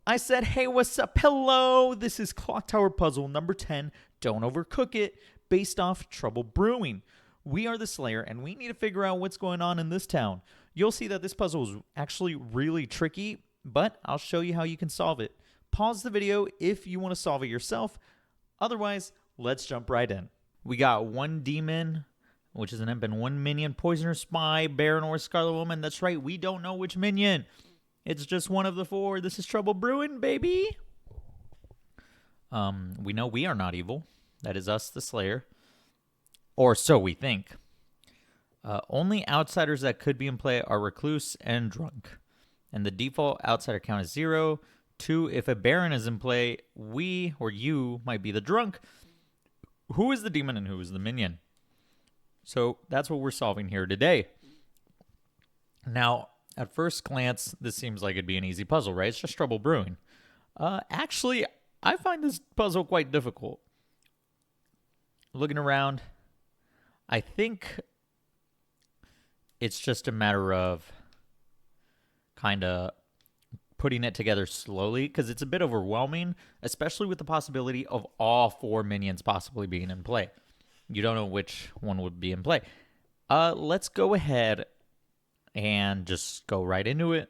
I said, hey, what's up? Hello. This is Clocktower Puzzle number 10. Don't overcook it. Based off Trouble Brewing. We are the Slayer, and we need to figure out what's going on in this town. You'll see that this puzzle is actually really tricky, but I'll show you how you can solve it. Pause the video if you want to solve it yourself. Otherwise, let's jump right in. We got one demon, which is an imp, and one minion, poisoner, spy, baron, or scarlet woman. That's right, we don't know which minion. It's just one of the four. This is Trouble Brewing, baby. We know we are not evil. That is us, the Slayer. Or so we think. Only outsiders that could be in play are recluse and drunk. And the default outsider count is 0. 2, if a baron is in play, we or you might be the drunk. Who is the demon and who is the minion? So that's what we're solving here today. Now, at first glance, this seems like it'd be an easy puzzle, right? It's just Trouble Brewing. Actually, I find this puzzle quite difficult. Looking around, I think it's just a matter of kind of putting it together slowly, because it's a bit overwhelming, especially with the possibility of all 4 minions possibly being in play. You don't know which one would be in play. Let's go ahead and just go right into it.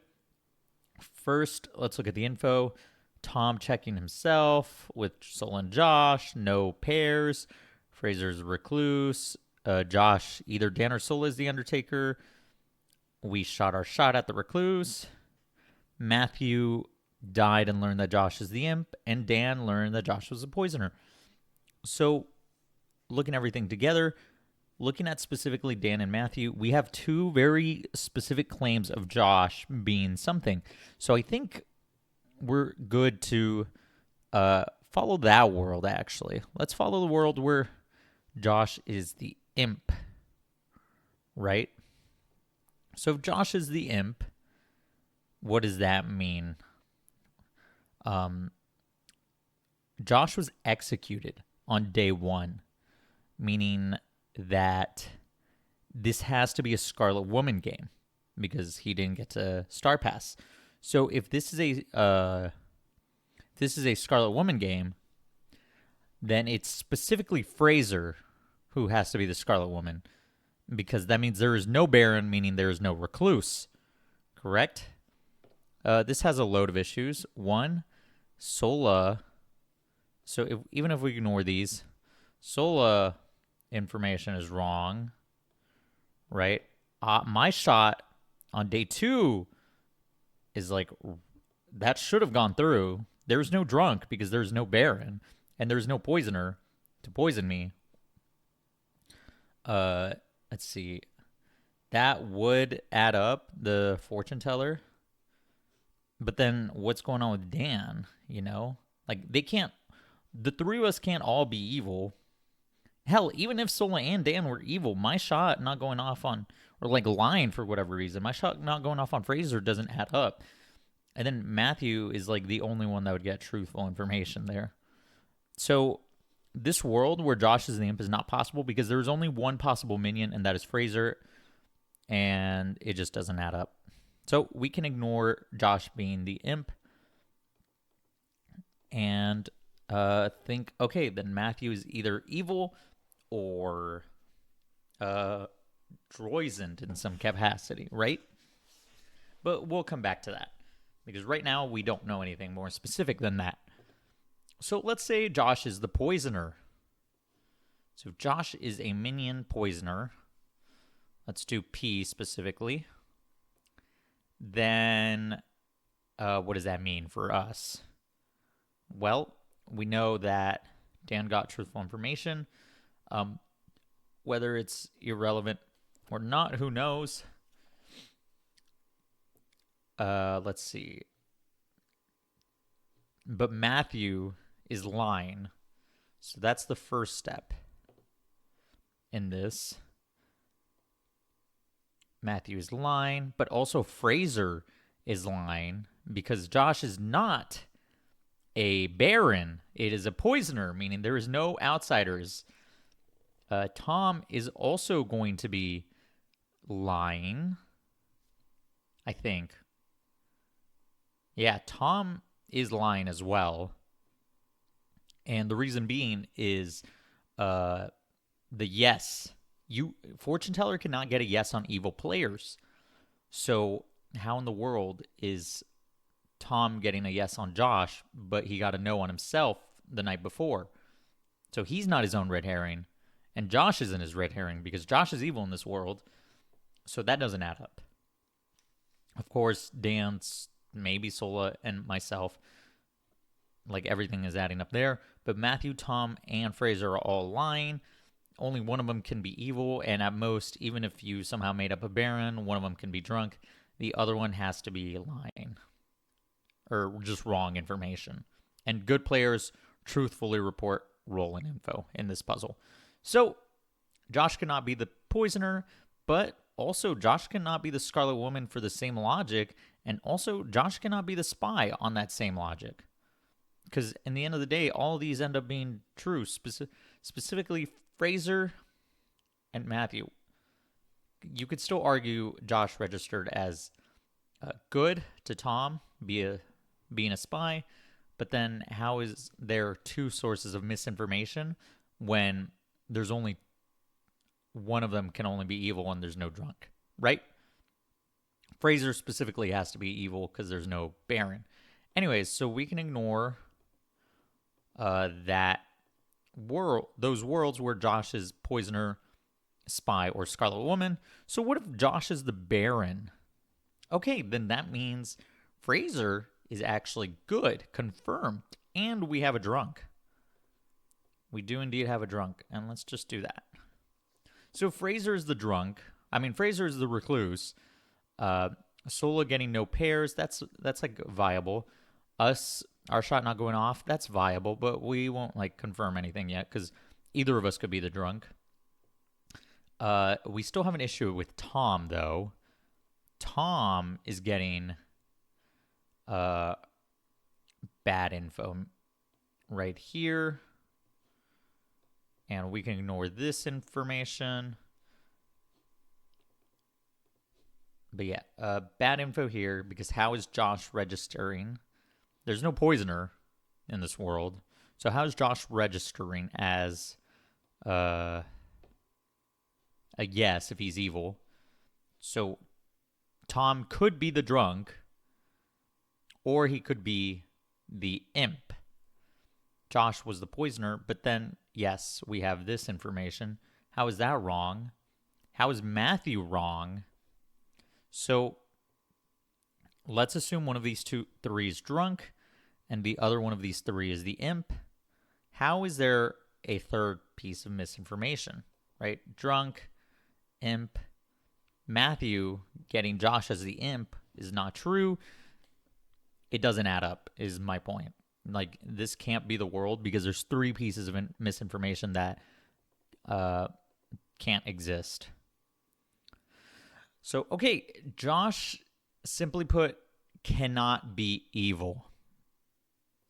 First, let's look at the info. Tom checking himself with Sol and Josh. No pairs. Fraser's recluse. Josh, either Dan or Sol is the Undertaker. We shot our shot at the recluse. Matthew died and learned that Josh is the imp. And Dan learned that Josh was a poisoner. So, looking everything together, looking at specifically Dan and Matthew, we have 2 very specific claims of Josh being something. So I think we're good to follow that world, actually. Let's follow the world where Josh is the imp, right? So if Josh is the imp, what does that mean? Josh was executed on day 1, meaning that this has to be a Scarlet Woman game because he didn't get to Star Pass. So if this is a Scarlet Woman game, then it's specifically Fraser who has to be the Scarlet Woman, because that means there is no Baron, meaning there is no Recluse. Correct? This has a load of issues. 1, Sola. So even if we ignore these, Sola information is wrong, right? My shot on day 2 is like, that should have gone through. There's no drunk because there's no Baron, and there's no poisoner to poison me. Let's see. That would add up, the fortune teller. But then what's going on with Dan, you know? Like, the 3 of us can't all be evil. Hell, even if Sola and Dan were evil, my shot not going off on, or like lying for whatever reason, my shot not going off on Fraser doesn't add up. And then Matthew is like the only one that would get truthful information there. So this world where Josh is the imp is not possible because there's only one possible minion, and that is Fraser, and it just doesn't add up. So we can ignore Josh being the imp and think, okay, then Matthew is either evil or Droizent in some capacity, right? But we'll come back to that, because right now we don't know anything more specific than that. So let's say Josh is the poisoner. So if Josh is a minion poisoner, let's do P specifically. Then what does that mean for us? Well, we know that Dan got truthful information. Whether it's irrelevant or not, who knows? Let's see. But Matthew is lying. So that's the first step in this. Matthew is lying, but also Fraser is lying because Josh is not a Baron. It is a poisoner, meaning there is no outsiders. Tom is also going to be lying, I think. Yeah, Tom is lying as well. And the reason being is the yes. Fortune teller cannot get a yes on evil players. So how in the world is Tom getting a yes on Josh, but he got a no on himself the night before? So he's not his own red herring, and Josh isn't his red herring because Josh is evil in this world. So that doesn't add up. Of course, Dan's, maybe Sola, and myself, like everything is adding up there. But Matthew, Tom, and Fraser are all lying. Only one of them can be evil, and at most, even if you somehow made up a Baron, one of them can be drunk. The other one has to be lying or just wrong information. And good players truthfully report rolling info in this puzzle. So Josh cannot be the poisoner, but also Josh cannot be the Scarlet Woman for the same logic, and also Josh cannot be the spy on that same logic. Because in the end of the day, all of these end up being true, specifically Fraser and Matthew. You could still argue Josh registered as good to Tom, being a spy, but then how is there two sources of misinformation when there's only one of them can only be evil and there's no drunk, right? Fraser specifically has to be evil because there's no Baron. Anyways, so we can ignore those worlds where Josh is poisoner, spy, or Scarlet Woman. So what if Josh is the Baron? Okay, then that means Fraser is actually good, confirmed, and we have a drunk. We do indeed have a drunk, and let's just do that. So Fraser is the drunk. Fraser is the recluse. Sola getting no pairs, that's like viable. Our shot not going off, that's viable, but we won't like confirm anything yet because either of us could be the drunk. We still have an issue with Tom, though. Tom is getting bad info right here. And we can ignore this information. But yeah, bad info here because how is Josh registering? There's no poisoner in this world. So how is Josh registering as a yes if he's evil? So Tom could be the drunk, or he could be the imp. Josh was the poisoner, but then, yes, we have this information. How is that wrong? How is Matthew wrong? So let's assume one of these three is drunk, and the other one of these three is the imp. How is there a third piece of misinformation, right? Drunk, imp. Matthew getting Josh as the imp is not true. It doesn't add up, is my point. Like, this can't be the world because there's three pieces of misinformation that can't exist. So, okay, Josh, simply put, cannot be evil,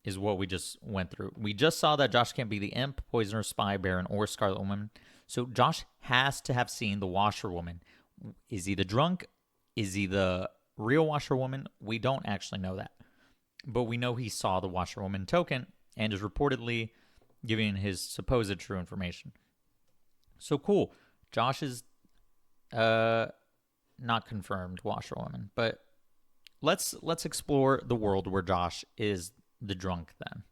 is what we just went through. We just saw that Josh can't be the imp, poisoner, spy, Baron, or Scarlet Woman. So Josh has to have seen the Washerwoman. Is he the drunk? Is he the real Washerwoman? We don't actually know that. But we know he saw the Washerwoman token and is reportedly giving his supposed true information. So cool. Josh is not confirmed Washerwoman. But let's explore the world where Josh is the drunk then.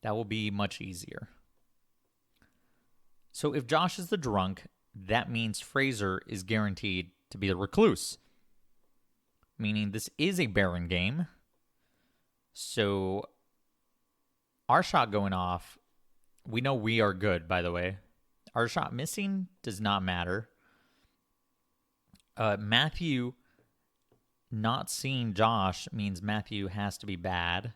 That will be much easier. So if Josh is the drunk, that means Fraser is guaranteed to be the recluse. Meaning this is a Baron game. So our shot going off, we know we are good, by the way. Our shot missing does not matter. Matthew not seeing Josh means Matthew has to be bad.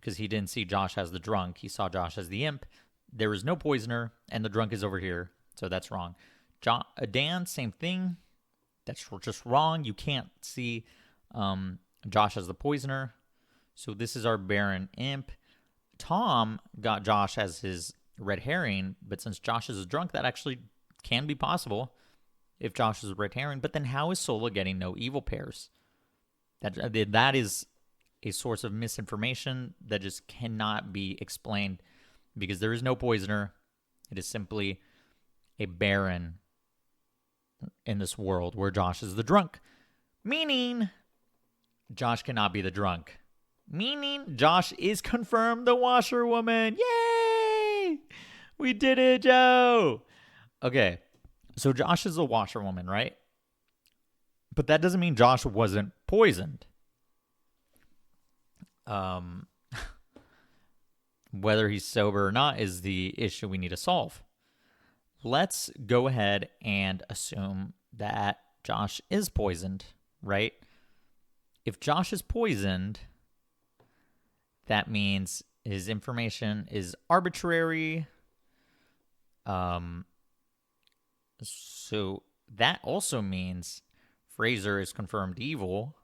Because he didn't see Josh as the drunk. He saw Josh as the imp. There is no poisoner, and the drunk is over here. So that's wrong. Dan, same thing. That's just wrong. You can't see Josh as the poisoner. So this is our Baron imp. Tom got Josh as his red herring, but since Josh is a drunk, that actually can be possible if Josh is a red herring. But then how is Sola getting no evil pairs? That is a source of misinformation that just cannot be explained because there is no poisoner. It is simply a baron in this world where Josh is the drunk. Meaning, Josh cannot be the drunk. Meaning, Josh is confirmed the washerwoman. Yay! We did it, Joe! Okay, so Josh is the washerwoman, right? But that doesn't mean Josh wasn't poisoned. Whether he's sober or not is the issue we need to solve. Let's go ahead and assume that Josh is poisoned, right? If Josh is poisoned, that means his information is arbitrary. So that also means Fraser is confirmed evil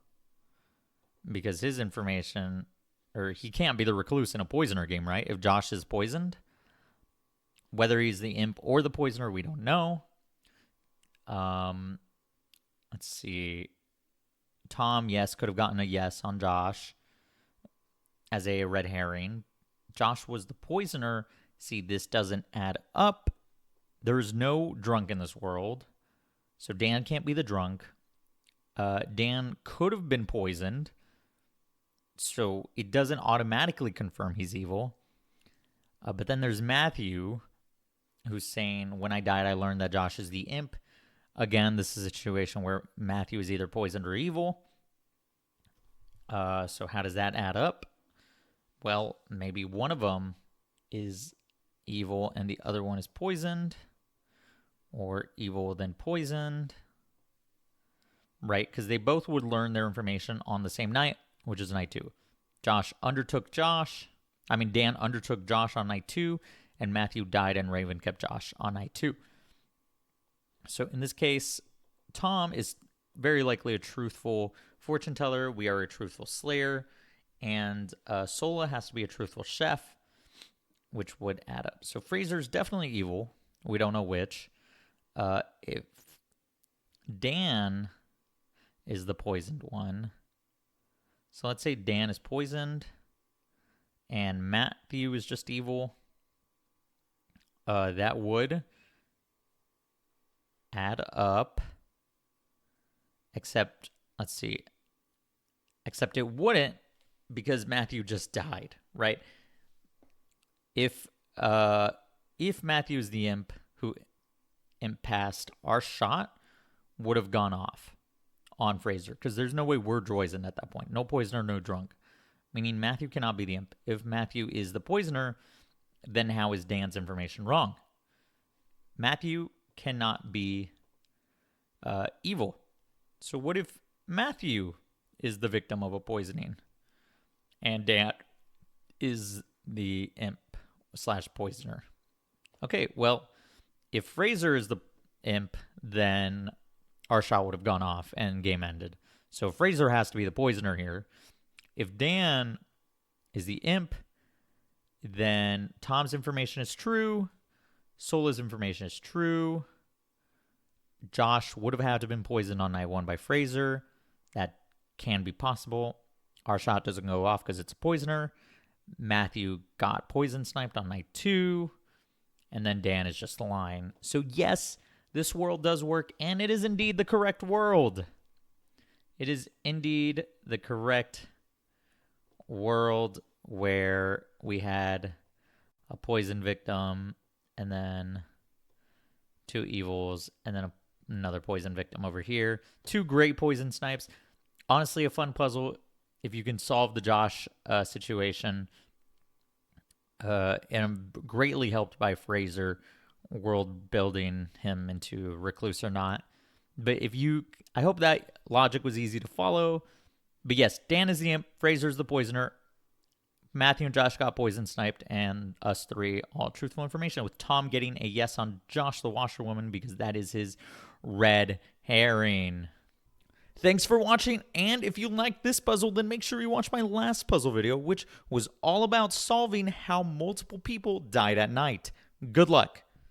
because his information, or he can't be the recluse in a poisoner game, right? If Josh is poisoned, whether he's the imp or the poisoner, we don't know. Let's see. Tom, yes, could have gotten a yes on Josh as a red herring. Josh was the poisoner. See, this doesn't add up. There's no drunk in this world. So Dan can't be the drunk. Dan could have been poisoned. So it doesn't automatically confirm he's evil. But then there's Matthew, who's saying, when I died, I learned that Josh is the imp. Again, this is a situation where Matthew is either poisoned or evil. So how does that add up? Well, maybe one of them is evil and the other one is poisoned. Or evil then poisoned. Right? Because they both would learn their information on the same night, which is night 2. Dan undertook Josh on night 2, and Matthew died and Raven kept Josh on night 2. So in this case, Tom is very likely a truthful fortune teller. We are a truthful slayer. And Sola has to be a truthful chef, which would add up. So Fraser's definitely evil. We don't know which. If Dan is the poisoned one. So let's say Dan is poisoned and Matthew is just evil. That would add up. Except it wouldn't because Matthew just died, right? If Matthew is the imp who imp passed, our shot would have gone off on Fraser because there's no way we're poisoned at that point. No poisoner, no drunk. Meaning Matthew cannot be the imp. If Matthew is the poisoner, then how is Dan's information wrong? Matthew cannot be evil. So what if Matthew is the victim of a poisoning and Dan is the imp / poisoner? Okay, well, if Fraser is the imp, then our shot would have gone off and game ended. So Fraser has to be the poisoner here. If Dan is the imp, then Tom's information is true. Sola's information is true. Josh would have had to have been poisoned on night 1 by Fraser. That can be possible. Our shot doesn't go off because it's a poisoner. Matthew got poison sniped on night 2. And then Dan is just lying. So yes, this world does work, and it is indeed the correct world. It is indeed the correct world where we had a poison victim and then 2 evils and then another poison victim over here. 2 great poison snipes. Honestly, a fun puzzle if you can solve the Josh situation. And I'm greatly helped by Fraser world building him into recluse or not. But I hope that logic was easy to follow. But yes, Dan is the imp, Fraser's the poisoner. Matthew and Josh got poison sniped, and us 3 all truthful information, with Tom getting a yes on Josh the washerwoman because that is his red herring. Thanks for watching, and if you liked this puzzle, then make sure you watch my last puzzle video, which was all about solving how multiple people died at night. Good luck.